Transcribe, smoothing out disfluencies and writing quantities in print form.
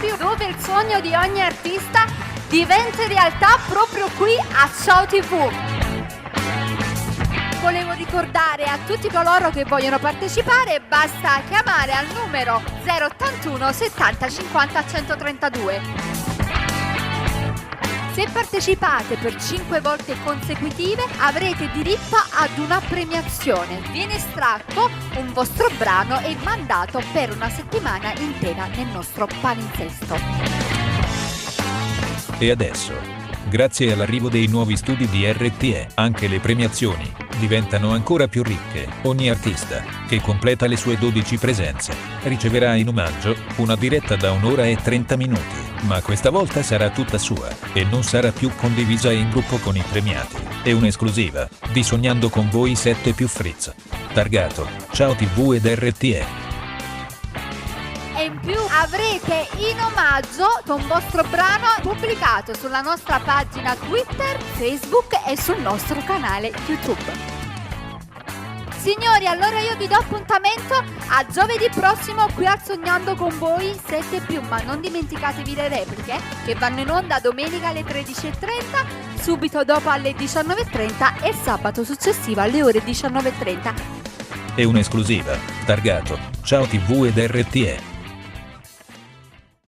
Più, dove il sogno di ogni artista diventa realtà proprio qui a Ciao TV. Volevo ricordare a tutti coloro che vogliono partecipare, basta chiamare al numero 081 70 50 132. Se partecipate per 5 volte consecutive avrete diritto ad una premiazione. Viene estratto un vostro brano e mandato per una settimana intera nel nostro palinsesto. E adesso, grazie all'arrivo dei nuovi studi di RTE, anche le premiazioni diventano ancora più ricche. Ogni artista, che completa le sue 12 presenze, riceverà in omaggio una diretta da 1 ora e 30 minuti. Ma questa volta sarà tutta sua e non sarà più condivisa in gruppo con i premiati. È un'esclusiva di Sognando con voi 7 più Fritz. Targato Ciao TV ed RTE. E in più avrete in omaggio un vostro brano pubblicato sulla nostra pagina Twitter, Facebook e sul nostro canale YouTube. Signori, allora io vi do appuntamento a giovedì prossimo qui al Sognando con voi 7 più, ma non dimenticatevi le repliche che vanno in onda domenica alle 13:30, subito dopo alle 19:30 e sabato successivo alle ore 19:30. È un'esclusiva. Targato Ciao TV ed RTE.